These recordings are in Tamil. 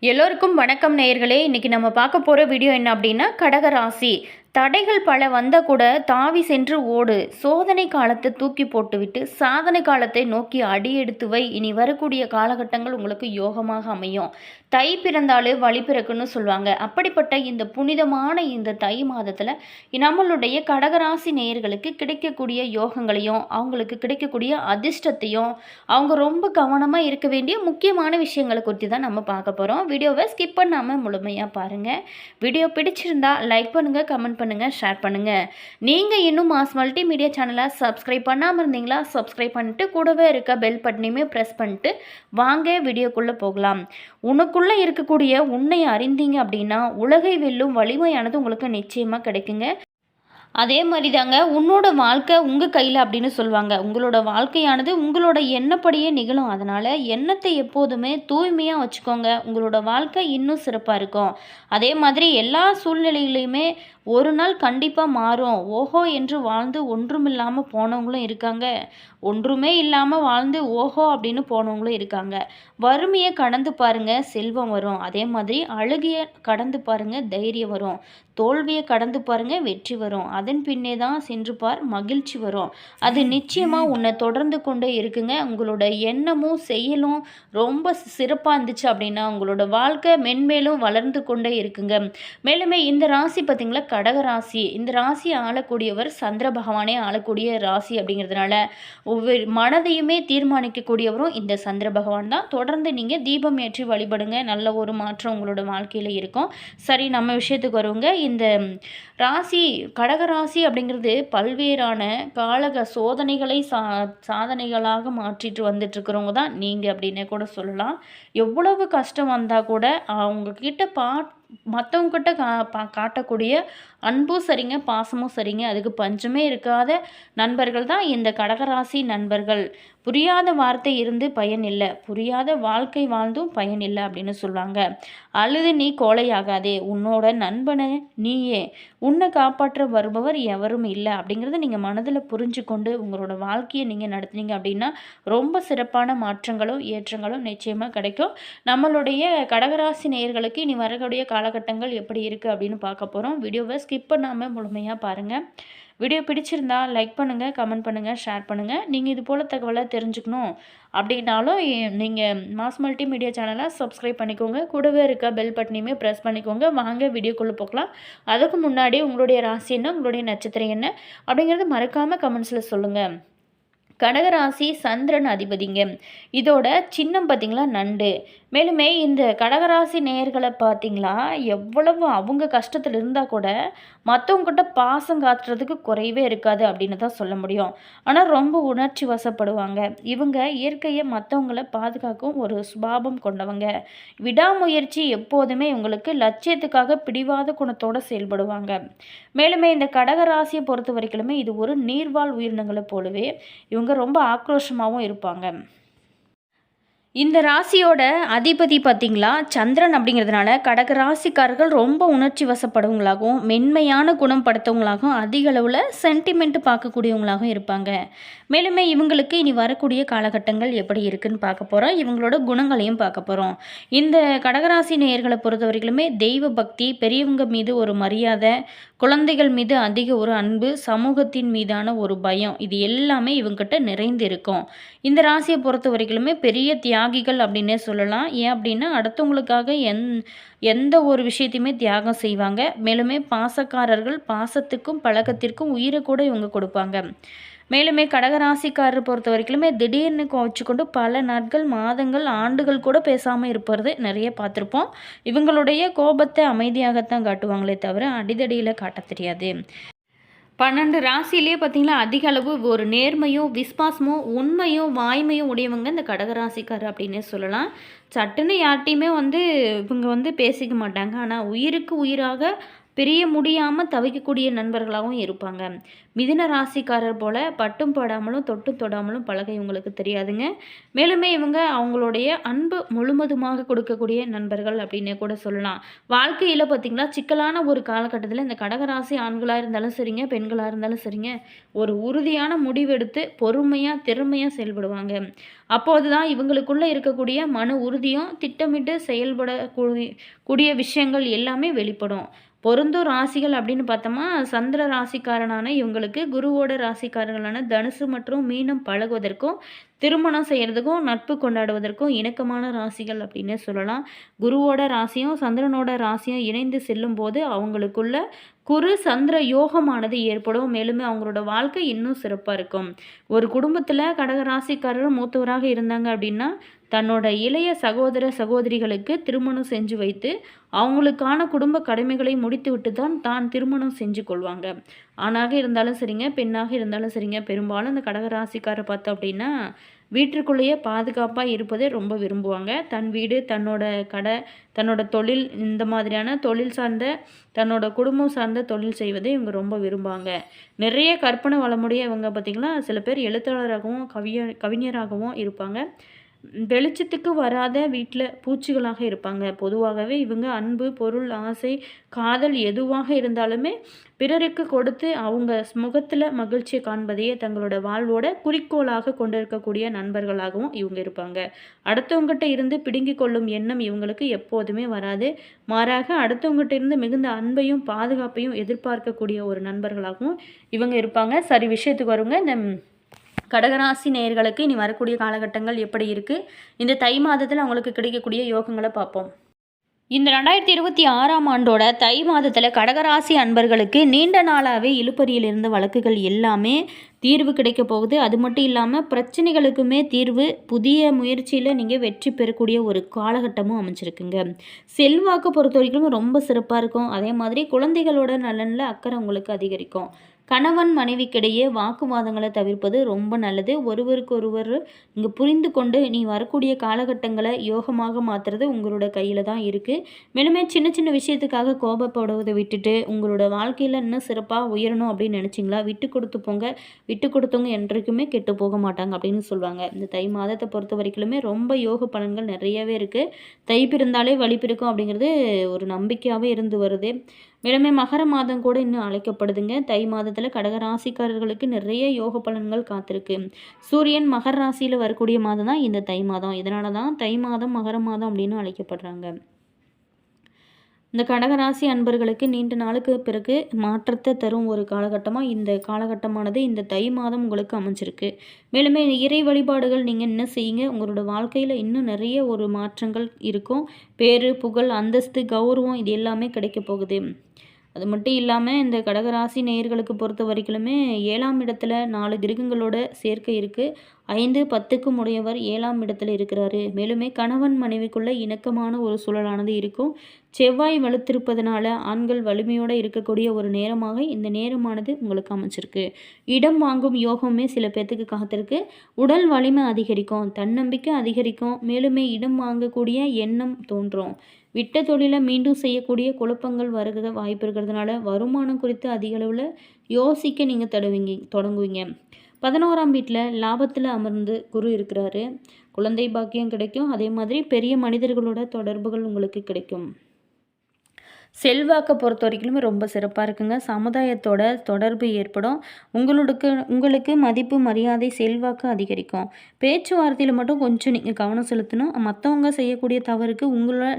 எல்லோருக்கும் வணக்கம் நேயர்களே. இன்னைக்கு நம்ம பார்க்க போகிற வீடியோ என்ன அப்படின்னா, கடகராசி. தடைகள் பல வந்தால் கூட தாவி சென்று ஓடு. சோதனை காலத்தை தூக்கி போட்டுவிட்டு சாதனை காலத்தை நோக்கி அடி எடுத்து வை. இனி வரக்கூடிய காலகட்டங்கள் உங்களுக்கு யோகமாக அமையும். தை பிறந்தாலே வழி பிறக்குன்னு சொல்லுவாங்க. அப்படிப்பட்ட இந்த புனிதமான இந்த தை மாதத்தில் நம்மளுடைய கடகராசி நேயர்களுக்கு கிடைக்கக்கூடிய யோகங்களையும் அவங்களுக்கு கிடைக்கக்கூடிய அதிர்ஷ்டத்தையும் அவங்க ரொம்ப கவனமாக இருக்க வேண்டிய முக்கியமான விஷயங்களை குறித்து தான் நம்ம பார்க்க போகிறோம். வீடியோவை ஸ்கிப் பண்ணாமல் முழுமையாக பாருங்கள். வீடியோ பிடிச்சிருந்தா லைக் பண்ணுங்கள், கமெண்ட் பண்ணுங்கள், ஷேர் பண்ணுங்கள். நீங்கள் இன்னும் மாஸ் மல்டிமீடியா சேனலை சப்ஸ்கிரைப் பண்ணாமல் இருந்தீங்களா? சப்ஸ்கிரைப் பண்ணிட்டு கூடவே இருக்க பெல் பட்டனையுமே ப்ரெஸ் பண்ணிட்டு வாங்க வீடியோக்குள்ளே போகலாம். உனக்குள்ளே இருக்கக்கூடிய உன்னை அறிந்தீங்க அப்படின்னா உலகை வெல்லும் வலிமையானது உங்களுக்கு நிச்சயமாக கிடைக்குங்க. அதே மாதிரி தாங்க உன்னோட வாழ்க்கை உங்கள் கையில் அப்படின்னு சொல்லுவாங்க. உங்களோட வாழ்க்கையானது உங்களோட எண்ணப்படியே நிகழும். அதனால் எண்ணத்தை எப்போதுமே தூய்மையாக வச்சுக்கோங்க. உங்களோட வாழ்க்கை இன்னும் சிறப்பாக இருக்கும். அதே மாதிரி எல்லா சூழ்நிலையிலையுமே ஒரு நாள் கண்டிப்பாக மாறும். ஓஹோ என்று வாழ்ந்து ஒன்றுமில்லாமல் போனவங்களும் இருக்காங்க. ஒன்றுமே இல்லாமல் வாழ்ந்து ஓஹோ அப்படின்னு போனவங்களும் இருக்காங்க. வறுமையை கடந்து பாருங்கள், செல்வம் வரும். அதே மாதிரி அழுகையை கடந்து பாருங்கள், தைரியம் வரும். தோல்வியை கடந்து பாருங்கள், வெற்றி வரும். அதன் பின்னே தான் சென்று பார், மகிழ்ச்சி வரும். அது நிச்சயமாக உன்னை தொடர்ந்து கொண்டே இருக்குங்க. உங்களோட எண்ணமும் செயலும் ரொம்ப சிறப்பாக இருந்துச்சு அப்படின்னா உங்களோட வாழ்க்கை மென்மேலும் வளர்ந்து கொண்டே இருக்குங்க. மேலுமே இந்த ராசி பார்த்திங்களா, கடகராசி. இந்த ராசியை ஆளக்கூடியவர் சந்திர பகவானே ஆளக்கூடிய ராசி அப்படிங்கிறதுனால ஒவ்வொரு மனதையுமே தீர்மானிக்கக்கூடியவரும் இந்த சந்திர பகவான் தான். தொடர்ந்து நீங்கள் தீபம் ஏற்றி வழிபடுங்க. நல்ல ஒரு மாற்றம் உங்களோட வாழ்க்கையில் இருக்கும். சரி, நம்ம விஷயத்துக்கு வருவோங்க. இந்த ராசி கடகராசி அப்படிங்கிறது பல்வேறான காலக சோதனைகளை சாதனைகளாக மாற்றிட்டு வந்துட்டுருக்கிறவங்க தான் நீங்கள் அப்படின்னு கூட சொல்லலாம். எவ்வளவு கஷ்டம் வந்தால் கூட அவங்கக்கிட்ட மற்றவங்கக்கிட்ட காட்டக்கூடிய அன்பும் சரிங்க, பாசமும் சரிங்க. அதுக்கு பஞ்சமே இருக்காத நண்பர்கள் தான் இந்த கடகராசி நண்பர்கள். புரியாத வார்த்தை இருந்து பயன் இல்லை, புரியாத வாழ்க்கை வாழ்ந்தும் பயன் இல்லை அப்படின்னு சொல்லுவாங்க. அழுது நீ கோழையாகாதே, உன்னோட நண்பனை நீயே, உன்னை காப்பாற்ற வருபவர் எவரும் இல்லை அப்படிங்கிறத நீங்கள் மனதில் புரிஞ்சு கொண்டு உங்களோட வாழ்க்கையை நீங்கள் நடத்துனீங்க அப்படின்னா ரொம்ப சிறப்பான மாற்றங்களும் ஏற்றங்களும் நிச்சயமாக கிடைக்கும். நம்மளுடைய கடகராசி நேயர்களுக்கு இனி வரக்கூடிய காலகட்டங்கள் எப்படி இருக்குது அப்படின்னு பார்க்க போகிறோம். வீடியோவை ஸ்கிப் பண்ணாமல் முழுமையாக பாருங்கள். வீடியோ பிடிச்சிருந்தா லைக் பண்ணுங்கள், கமெண்ட் பண்ணுங்கள், ஷேர் பண்ணுங்கள். நீங்கள் இது போல் தகவலை தெரிஞ்சுக்கணும் அப்படின்னாலும் நீங்கள் மாஸ் மல்டிமீடியா சேனலை சப்ஸ்கிரைப் பண்ணிக்கோங்க. கூடவே இருக்க பெல் பட்டனையுமே ப்ரெஸ் பண்ணிக்கோங்க. வாங்க வீடியோக்குள்ளே போகலாம். அதுக்கு முன்னாடி உங்களுடைய ராசி என்ன, உங்களுடைய நட்சத்திரம் என்ன அப்படிங்கிறது மறக்காமல் கமெண்ட்ஸில் சொல்லுங்கள். கடகராசி சந்திரன் அதிபதிங்க. இதோட சின்னம் பார்த்திங்களா, நண்டு. மேலுமே இந்த கடகராசி நேயர்களை பார்த்திங்களா, எவ்வளவு அவங்க கஷ்டத்தில் இருந்தால் கூட மற்றவங்ககிட்ட பாசம் காட்டுறதுக்கு குறைவே இருக்காது அப்படின்னு தான் சொல்ல முடியும். ஆனால் ரொம்ப உணர்ச்சி வசப்படுவாங்க. இவங்க இயற்கையை மற்றவங்களை பாதுகாக்கும் ஒரு சுபாவம் கொண்டவங்க. விடாமுயற்சி எப்போதுமே இவங்களுக்கு லட்சியத்துக்காக பிடிவாத குணத்தோடு செயல்படுவாங்க. மேலுமே இந்த கடகராசியை பொறுத்த வரைக்குமே இது ஒரு நீர்வாழ் உயிரினங்களை போலவே இவங்க ரொம்ப ஆக்ரோஷமாகவும் இருப்பாங்க. இந்த ராசியோட அதிபதி பார்த்திங்களா சந்திரன் அப்படிங்கிறதுனால கடக ராசிக்காரர்கள் ரொம்ப உணர்ச்சி வசப்படுவங்களாகவும் மென்மையான குணம் படுத்தவங்களாகவும் அதிக அளவில் சென்டிமெண்ட் பார்க்கக்கூடியவங்களாகவும் இருப்பாங்க. மேலுமே இவங்களுக்கு இனி வரக்கூடிய காலகட்டங்கள் எப்படி இருக்குன்னு பார்க்க போகிறோம். இவங்களோட குணங்களையும் பார்க்க போகிறோம். இந்த கடகராசி நேயர்களை பொறுத்த வரைக்குமே தெய்வ பக்தி, பெரியவங்க மீது ஒரு மரியாதை, குழந்தைகள் மீது அதிக ஒரு அன்பு, சமூகத்தின் மீதான ஒரு பயம், இது எல்லாமே இவங்ககிட்ட நிறைந்து இருக்கும். இந்த ராசியை பொறுத்த வரைக்குமே பெரிய தியாகிகள் அப்படின்னே சொல்லலாம். ஏன் அப்படின்னா அடுத்தவங்களுக்காக எந்த ஒரு விஷயத்தையுமே தியாகம் செய்வாங்க. மேலுமே பாசக்காரர்கள், பாசத்துக்கும் பழக்கத்திற்கும் உயிரை கூட இவங்க கொடுப்பாங்க. மேலுமே கடகராசிக்காரர் பொறுத்த வரைக்குமே திடீர்னு வச்சுக்கொண்டு பல நாட்கள், மாதங்கள், ஆண்டுகள் கூட பேசாமல் இருப்பது நிறைய பார்த்துருப்போம். இவங்களுடைய கோபத்தை அமைதியாகத்தான் காட்டுவாங்களே தவிர அடிதடியில் காட்ட தெரியாது. 12 ராசியிலே பார்த்திங்கன்னா அதிக அளவு ஒரு நேர்மையும் விஸ்வாசமும் உண்மையும் வாய்மையும் உடையவங்க இந்த கடகராசிக்காரர் அப்படின்னே சொல்லலாம். சட்டுன்னு யார்கிட்டையுமே இவங்க பேசிக்க மாட்டாங்க. ஆனால் உயிருக்கு உயிராக பிரிய முடியாமல் தவிக்கக்கூடிய நண்பர்களாகவும் இருப்பாங்க. மிதுன ராசிக்காரர் போல் பட்டும் படாமலும் தொட்டும் தொடாமலும் பழக இவங்களுக்கு தெரியாதுங்க. மேலுமே இவங்க அவங்களுடைய அன்பு முழுவதுமாக கொடுக்கக்கூடிய நண்பர்கள் அப்படின்னே கூட சொல்லலாம். வாழ்க்கையில் பார்த்திங்கன்னா சிக்கலான ஒரு காலகட்டத்தில் இந்த கடகராசி ஆண்களாக இருந்தாலும் சரிங்க, பெண்களாக இருந்தாலும் சரிங்க, ஒரு உறுதியான முடிவெடுத்து பொறுமையாக திறமையாக செயல்படுவாங்க. அப்போது தான் இவங்களுக்குள்ளே இருக்கக்கூடிய மன உறுதியும் திட்டமிட்டு செயல்படக்கூடிய விஷயங்கள் எல்லாமே வெளிப்படும். பொருந்தும் ராசிகள் அப்படின்னு பார்த்தோமா, சந்திர ராசிக்காரனான இவங்களுக்கு குருவோட ராசிக்காரர்களான தனுசு மற்றும் மீனம் பழகுவதற்கும் திருமணம் செய்கிறதுக்கும் நட்பு கொண்டாடுவதற்கும் இணக்கமான ராசிகள் அப்படின்னு சொல்லலாம். குருவோட ராசியும் சந்திரனோட ராசியும் இணைந்து செல்லும் போது அவங்களுக்குள்ள குரு சந்திர யோகமானது ஏற்படும். மேலுமே அவங்களோட வாழ்க்கை இன்னும் சிறப்பாக இருக்கும். ஒரு குடும்பத்தில் கடகராசிக்காரர் மூத்தவராக இருந்தாங்க அப்படின்னா தன்னோட இளைய சகோதர சகோதரிகளுக்கு திருமணம் செஞ்சு வைத்து அவங்களுக்கான குடும்ப கடமைகளை முடித்து விட்டு தான் திருமணம் செஞ்சு கொள்வாங்க. ஆணாக இருந்தாலும் சரிங்க, பெண்ணாக இருந்தாலும் சரிங்க, பெரும்பாலும் இந்த கடகராசிக்காரர் பார்த்தோம் அப்படின்னா வீட்டிற்குள்ளேயே பாதுகாப்பாக இருப்பதை ரொம்ப விரும்புவாங்க. தன் வீடு, தன்னோட கடை, தன்னோட தொழில், இந்த மாதிரியான தொழில் சார்ந்த தன்னோட குடும்பம் சார்ந்த தொழில் செய்வதை இவங்க ரொம்ப விரும்புவாங்க. நிறைய கற்பனை வளமுடைய இவங்க பார்த்திங்கன்னா சில பேர் எழுத்தாளராகவும் கவிஞராகவும் இருப்பாங்க. வெளிச்சத்துக்கு வராத வீட்டில் பூச்சிகளாக இருப்பாங்க. பொதுவாகவே இவங்க அன்பு, பொருள், ஆசை, காதல் எதுவாக இருந்தாலுமே பிறருக்கு கொடுத்து அவங்க முகத்தில் மகிழ்ச்சியை காண்பதையே தங்களோட வாழ்வோட குறிக்கோளாக கொண்டிருக்கக்கூடிய நண்பர்களாகவும் இவங்க இருப்பாங்க. அடுத்தவங்ககிட்ட இருந்து பிடுங்கி கொள்ளும் எண்ணம் இவங்களுக்கு எப்போதுமே வராது. மாறாக அடுத்தவங்ககிட்ட இருந்து மிகுந்த அன்பையும் பாதுகாப்பையும் எதிர்பார்க்கக்கூடிய ஒரு நண்பர்களாகவும் இவங்க இருப்பாங்க. சரி, விஷயத்துக்கு வருங்க. இந்த கடகராசி நேயர்களுக்கு இனி வரக்கூடிய காலகட்டங்கள் எப்படி இருக்குது, இந்த தை மாதத்தில் அவங்களுக்கு கிடைக்கக்கூடிய யோகங்களை பார்ப்போம். இந்த 2026ஆம் ஆண்டோட தை மாதத்தில் கடகராசி அன்பர்களுக்கு நீண்ட நாளாகவே இழுபறியில் இருந்த வழக்குகள் எல்லாமே தீர்வு கிடைக்க போகுது. அது மட்டும் இல்லாமல் பிரச்சனைகளுக்குமே தீர்வு, புதிய முயற்சியில் நீங்கள் வெற்றி பெறக்கூடிய ஒரு காலகட்டமும் அமைச்சிருக்குங்க. செல்வாக்கு பொறுத்த வரைக்கும் ரொம்ப சிறப்பாக இருக்கும். அதே மாதிரி குழந்தைகளோட நலனில் அக்கறை உங்களுக்கு அதிகரிக்கும். கணவன் மனைவிக்கிடையே வாக்குவாதங்களை தவிர்ப்பது ரொம்ப நல்லது. ஒருவருக்கொருவர் இங்கே புரிந்து கொண்டு நீ வரக்கூடிய காலகட்டங்களை யோகமாக மாற்றுறது உங்களோட கையில் தான் இருக்குது. மேலுமே சின்ன சின்ன விஷயத்துக்காக கோபப்படுவதை விட்டுட்டு உங்களோட வாழ்க்கையில் இன்னும் சிறப்பாக உயரணும் அப்படின்னு நினச்சிங்களா, விட்டு கொடுத்து போங்க. விட்டு கொடுத்தவங்க என்றைக்குமே கெட்டு போக மாட்டாங்க அப்படின்னு சொல்லுவாங்க. இந்த தை மாதத்தை பொறுத்த வரைக்குமே ரொம்ப யோக பலன்கள் நிறையவே இருக்குது. தை பிறந்தாலே வழி பிறக்கும் அப்படிங்கிறது ஒரு நம்பிக்கையாகவே இருந்து வருது. மேலுமே மகர மாதம் கூட இன்னும் அழைக்கப்படுதுங்க. தை மாதத்தில் கடகராசிக்காரர்களுக்கு நிறைய யோக பலன்கள் காத்திருக்கு. சூரியன் மகர ராசியில் வரக்கூடிய மாதம் தான் இந்த தை மாதம். இதனால தான் தை மாதம் மகர மாதம் அப்படின்னு அழைக்கப்படுறாங்க. இந்த கடகராசி அன்பர்களுக்கு நீண்ட நாளுக்கு பிறகு மாற்றத்தை தரும் ஒரு காலகட்டமாக இந்த காலகட்டமானது இந்த தை மாதம் உங்களுக்கு அமைஞ்சிருக்கு. மேலுமே இறை வழிபாடுகள் நீங்கள் என்ன செய்யுங்க, உங்களோட வாழ்க்கையில் இன்னும் நிறைய ஒரு மாற்றங்கள் இருக்கும். பேரு, புகழ், அந்தஸ்து, கௌரவம் இது எல்லாமே கிடைக்க போகுது. அது மட்டும் இல்லாமல் இந்த கடகராசி நேயர்களுக்கு பொறுத்த வரைக்குமே 7ஆம் இடத்துல 4 கிரகங்களோட சேர்க்கை இருக்குது. 5, 10க்கும் உடையவர் 7ஆம் இடத்துல இருக்கிறாரு. மேலுமே கணவன் மனைவிக்குள்ள இணக்கமான ஒரு சூழலானது இருக்கும். செவ்வாய் வலுத்திருப்பதனால ஆண்கள் வலிமையோடு இருக்கக்கூடிய ஒரு நேரமாக இந்த நேரமானது உங்களுக்கு அமைச்சிருக்கு. இடம் வாங்கும் யோகமே சில பேர்த்துக்கு காத்திருக்கு. உடல் வலிமை அதிகரிக்கும், தன்னம்பிக்கை அதிகரிக்கும். மேலுமே இடம் வாங்கக்கூடிய எண்ணம் தோன்றும். விட்ட தொழிலை மீண்டும் செய்யக்கூடிய குழப்பங்கள் வருகிற வாய்ப்பு இருக்கிறதுனால வருமானம் குறித்து அதிக அளவில் யோசிக்க நீங்கள் தொடங்குவீங்க. 11ஆம் வீட்டில் லாபத்தில் அமர்ந்து குரு இருக்கிறாரு. குழந்தை பாக்கியம் கிடைக்கும். அதே மாதிரி பெரிய மனிதர்களோட தொடர்புகள் உங்களுக்கு கிடைக்கும். செல்வாக்கை பொறுத்த வரைக்குமே ரொம்ப சிறப்பாக இருக்குங்க. சமுதாயத்தோட தொடர்பு ஏற்படும். உங்களுக்கு மதிப்பு, மரியாதை, செல்வாக்கு அதிகரிக்கும். பேச்சுவார்த்தையில் மட்டும் கொஞ்சம் நீங்கள் கவனம் செலுத்தணும். மற்றவங்க செய்யக்கூடிய தவறுக்கு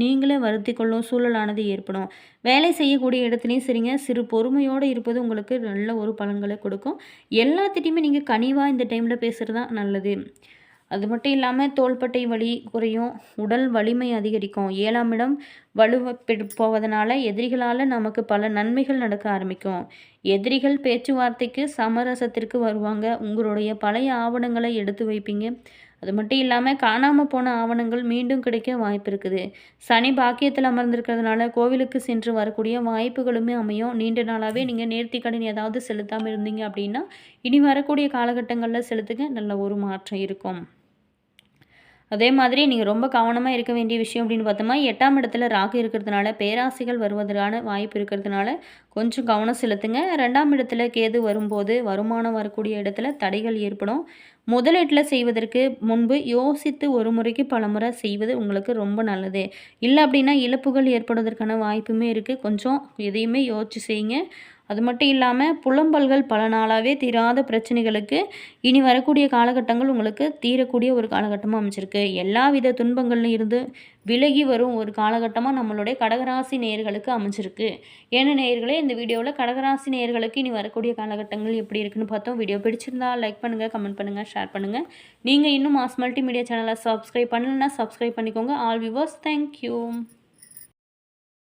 நீங்களே வருத்தி கொள்ளும் சூழலானது ஏற்படும். வேலை செய்யக்கூடிய இடத்துலையும் சரிங்க, சிறு பொறுமையோடு இருப்பது உங்களுக்கு நல்ல ஒரு பலன்களை கொடுக்கும். எல்லாத்திட்டையுமே நீங்கள் கனிவாக இந்த டைமில் பேசுகிறது தான் நல்லது. அது மட்டும் இல்லாமல் தோள்பட்டை வலி குறையும், உடல் வலிமை அதிகரிக்கும். 7ஆம் இடம் போவதனால எதிரிகளால் நமக்கு பல நன்மைகள் நடக்க ஆரம்பிக்கும். எதிரிகள் பேச்சுவார்த்தைக்கு சமரசத்திற்கு வருவாங்க. உங்களுடைய பழைய ஆவணங்களை எடுத்து வைப்பீங்க. அது மட்டும் இல்லாமல் காணாமல் போன ஆவணங்கள் மீண்டும் கிடைக்க வாய்ப்பு இருக்குது. சனி பாக்கியத்தில் அமர்ந்திருக்கிறதுனால கோவிலுக்கு சென்று வரக்கூடிய வாய்ப்புகளுமே அமையும். நீண்ட நாளாகவே நீங்கள் நேர்த்தி கடன் ஏதாவது செலுத்தாமல் இருந்தீங்க அப்படின்னா இனி வரக்கூடிய காலகட்டங்களில் செலுத்துங்க, நல்ல ஒரு மாற்றம் இருக்கும். அதே மாதிரி நீங்கள் ரொம்ப கவனமாக இருக்க வேண்டிய விஷயம் அப்படின்னு பார்த்தோம்னா 8ஆம் இடத்துல ராகு இருக்கிறதுனால பேராசைகள் வருவதற்கான வாய்ப்பு இருக்கிறதுனால கொஞ்சம் கவனம் செலுத்துங்க. 2ஆம் இடத்துல கேது வரும்போது வருமானம் வரக்கூடிய இடத்துல தடைகள் ஏற்படும். முதலீட்டில் செய்வதற்கு முன்பு யோசித்து ஒரு முறைக்கு பல முறை செய்வது உங்களுக்கு ரொம்ப நல்லது. இல்லை அப்படின்னா இழப்புகள் ஏற்படுவதற்கான வாய்ப்புமே இருக்குது. கொஞ்சம் எதையுமே யோசிச்சு செய்யுங்க. அது மட்டும் இல்லாமல் புலம்பல்கள் பல நாளாகவே தீராத பிரச்சனைகளுக்கு இனி வரக்கூடிய காலகட்டங்கள் உங்களுக்கு தீரக்கூடிய ஒரு காலகட்டமாக அமைச்சிருக்கு. எல்லா வித துன்பங்கள்ல இருந்து விலகி வரும் ஒரு காலகட்டமாக நம்மளுடைய கடகராசி நேயர்களுக்கு அமைஞ்சிருக்கு. ஏன்னா நேயர்களே, இந்த வீடியோவில் கடகராசி நேயர்களுக்கு இனி வரக்கூடிய காலகட்டங்கள் எப்படி இருக்குன்னு பார்த்தோம். வீடியோ பிடிச்சிருந்தா லைக் பண்ணுங்கள், கமெண்ட் பண்ணுங்கள், ஷேர் பண்ணுங்கள். நீங்கள் இன்னும் மாஸ் மல்டிமீடியா சேனலை சப்ஸ்கிரைப் பண்ணலைன்னா சப்ஸ்கிரைப் பண்ணிக்கோங்க. All viewers, thank you.